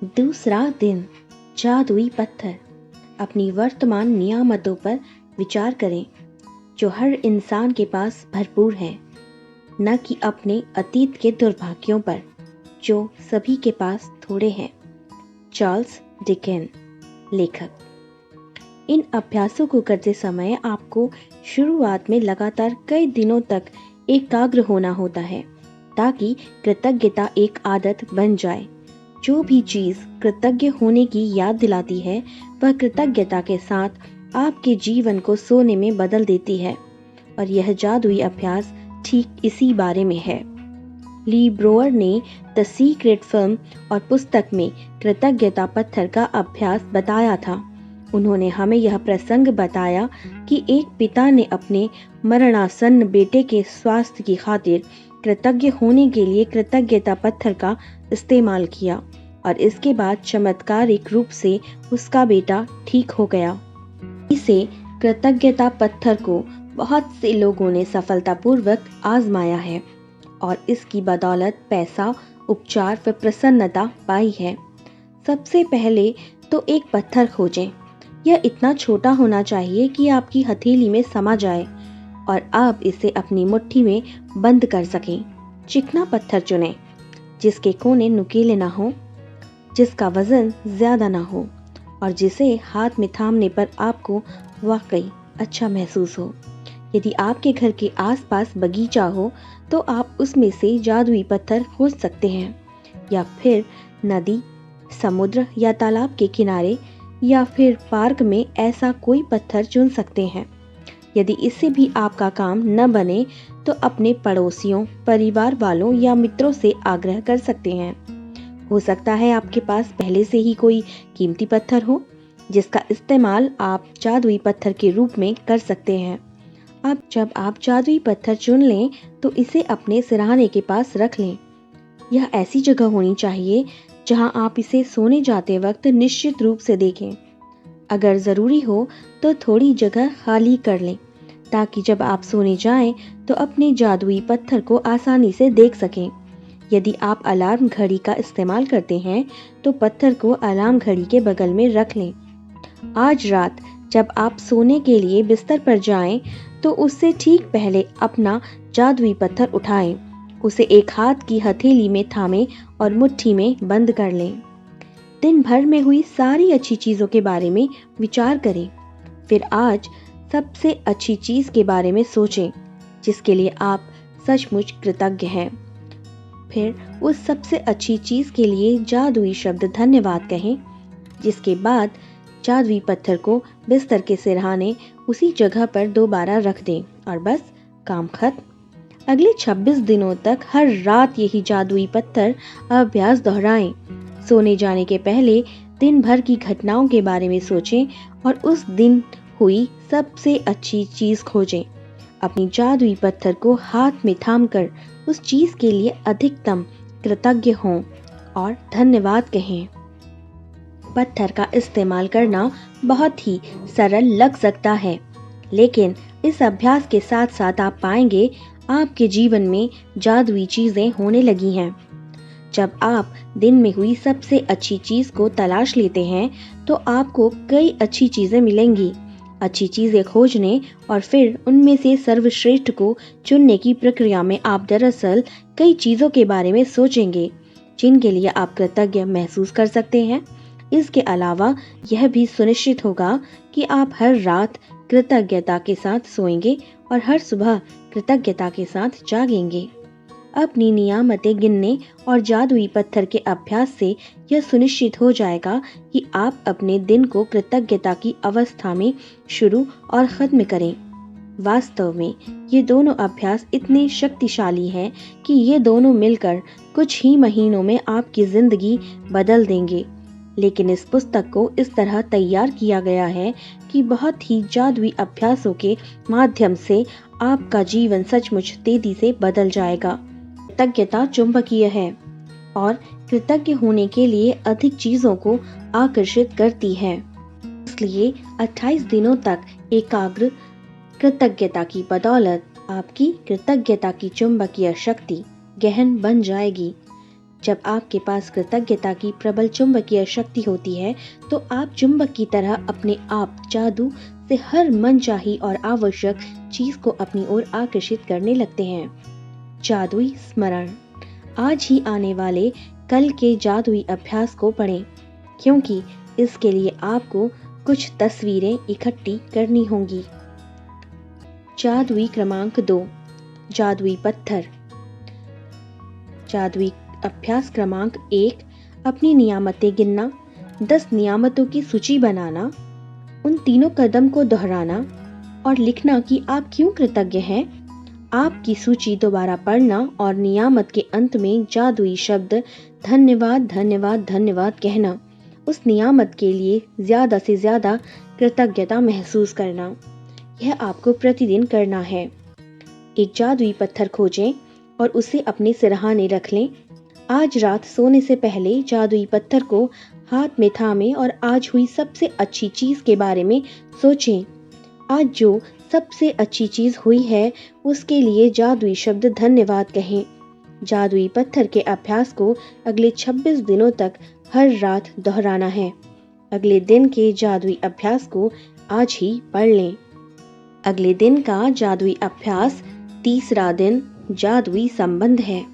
दूसरा दिन। जादुई पत्थर। अपनी वर्तमान नियामतों पर विचार करें जो हर इंसान के पास भरपूर है, न कि अपने अतीत के दुर्भाग्यों पर जो सभी के पास थोड़े हैं। चार्ल्स डिकेन, लेखक। इन अभ्यासों को करते समय आपको शुरुआत में लगातार कई दिनों तक एकाग्र होना होता है ताकि कृतज्ञता एक आदत बन जाए। जो भी चीज कृतज्ञ होने की याद दिलाती है वह कृतज्ञता के साथ आपके जीवन को सोने में बदल देती है, और यह जादुई अभ्यास ठीक इसी बारे में है। ली ब्रोअर ने द सीक्रेट फिल्म और पुस्तक में कृतज्ञता पत्थर का अभ्यास बताया था। उन्होंने हमें यह प्रसंग बताया कि एक पिता ने अपने मरणासन्न बेटे के स्वास्थ्य की खातिर कृतज्ञ होने के लिए कृतज्ञता पत्थर का इस्तेमाल किया, और इसके बाद चमत्कारिक रूप से उसका बेटा ठीक हो गया। इसे कृतज्ञता पत्थर को बहुत से लोगों ने सफलतापूर्वक आजमाया है और इसकी बदौलत पैसा, उपचार व प्रसन्नता पाई है। सबसे पहले तो एक पत्थर खोजें। यह इतना छोटा होना चाहिए कि आपकी हथेली में समा जाए और आप इसे अपनी मुट्ठी में बंद कर सकें। चिकना पत्थर चुनें जिसके कोने नुकीले ना हो, जिसका वजन ज्यादा ना हो और जिसे हाथ में थामने पर आपको वाकई अच्छा महसूस हो। यदि आपके घर के आसपास बगीचा हो तो आप उसमें से जादुई पत्थर खोज सकते हैं, या फिर नदी, समुद्र या तालाब के किनारे या फिर पार्क में ऐसा कोई पत्थर चुन सकते हैं। यदि इससे भी आपका काम न बने तो अपने पड़ोसियों, परिवार वालों या मित्रों से आग्रह कर सकते हैं। हो सकता है आपके पास पहले से ही कोई कीमती पत्थर हो जिसका इस्तेमाल आप जादुई पत्थर के रूप में कर सकते हैं। अब जब आप जादुई पत्थर चुन लें तो इसे अपने सिरहाने के पास रख लें। यह ऐसी जगह होनी चाहिए जहां आप इसे सोने जाते वक्त निश्चित रूप से देखें। अगर ज़रूरी हो तो थोड़ी जगह खाली कर लें ताकि जब आप सोने जाएं तो अपने जादुई पत्थर को आसानी से देख सकें। यदि आप अलार्म घड़ी का इस्तेमाल करते हैं तो पत्थर को अलार्म घड़ी के बगल में रख लें। आज रात जब आप सोने के लिए बिस्तर पर जाएं तो उससे ठीक पहले अपना जादुई पत्थर उठाएं, उसे एक हाथ की हथेली में थामें और मुट्ठी में बंद कर लें। दिन भर में हुई सारी अच्छी चीज़ों के बारे में विचार करें, फिर आज सबसे अच्छी चीज़ के बारे में सोचें जिसके लिए आप सचमुच कृतज्ञ हैं। फिर उस सबसे अच्छी चीज़ के लिए जादुई शब्द धन्यवाद कहें, जिसके बाद जादुई पत्थर को बिस्तर के सिरहाने उसी जगह पर दोबारा रख दें और बस काम खत्म। अगले 26 दिनों तक हर रात यही जादुई पत्थर अभ्यास दोहराएं। सोने जाने के पहले दिन भर की घटनाओं के बारे में सोचें और उस दिन हुई सबसे अच्छी चीज़ खोजें। अपनी जादुई पत्थर को हाथ में थामकर उस चीज़ के लिए अधिकतम कृतज्ञ हों और धन्यवाद कहें। पत्थर का इस्तेमाल करना बहुत ही सरल लग सकता है, लेकिन इस अभ्यास के साथ साथ आप पाएंगे आपके जीवन में जादुई चीजें होने लगी हैं। जब आप दिन में हुई सबसे अच्छी चीज को तलाश लेते हैं तो आपको कई अच्छी चीजें मिलेंगी। अच्छी चीजें खोजने और फिर उनमें से सर्वश्रेष्ठ को चुनने की प्रक्रिया में आप दरअसल कई चीजों के बारे में सोचेंगे जिनके लिए आप कृतज्ञ महसूस कर सकते हैं। इसके अलावा यह भी सुनिश्चित होगा कि आप हर रात कृतज्ञता के साथ सोएंगे और हर सुबह कृतज्ञता के साथ जागेंगे। अपनी नियामतें गिनने और जादुई पत्थर के अभ्यास से यह सुनिश्चित हो जाएगा कि आप अपने दिन को कृतज्ञता की अवस्था में शुरू और खत्म करें। वास्तव में ये दोनों अभ्यास इतने शक्तिशाली हैं कि ये दोनों मिलकर कुछ ही महीनों में आपकी जिंदगी बदल देंगे। लेकिन इस पुस्तक को इस तरह तैयार किया गया है कि बहुत ही जादुई अभ्यासों के माध्यम से आपका जीवन सचमुच तेजी से बदल जाएगा। कृतज्ञता चुंबकीय है और कृतज्ञ होने के लिए अधिक चीजों को आकर्षित करती है। इसलिए 28 दिनों तक एकाग्र कृतज्ञता की बदौलत आपकी कृतज्ञता की चुंबकीय शक्ति गहन बन जाएगी। जब आपके पास कृतज्ञता की प्रबल चुंबकीय शक्ति होती है तो आप चुंबक की तरह अपने आप जादू से हर मनचाही और आवश्यक चीज को अपनी ओर आकर्षित करने लगते हैं। जादुई स्मरण। आज ही आने वाले कल के जादुई अभ्यास को पढ़ें, क्योंकि इसके लिए आपको कुछ तस्वीरें इकट्ठी करनी होंगी। जादुई क्रमांक 2, जादुई पत्थर। जादुई अभ्यास क्रमांक 1, अपनी नियामतें गिनना, 10 नियामतों की सूची बनाना, उन तीनों कदम को दोहराना और लिखना कि आप क्यों कृतज्ञ हैं। आपकी सूची दोबारा पढ़ना और नियामत के अंत में जादुई शब्द धन्यवाद धन्यवाद धन्यवाद कहना। उस नियामत के लिए ज्यादा से ज्यादा कृतज्ञता महसूस करना। यह आपको प्रतिदिन करना है। एक जादुई पत्थर खोजें और उसे अपने सिरहाने रख लें। आज रात सोने से पहले जादुई पत्थर को हाथ में थामें और आज हुई सबसे अच्छी चीज के बारे में सोचें। आज जो सबसे अच्छी चीज हुई है उसके लिए जादुई शब्द धन्यवाद कहें। जादुई पत्थर के अभ्यास को अगले 26 दिनों तक हर रात दोहराना है। अगले दिन के जादुई अभ्यास को आज ही पढ़ लें। अगले दिन का जादुई अभ्यास, तीसरा दिन, जादुई संबंध है।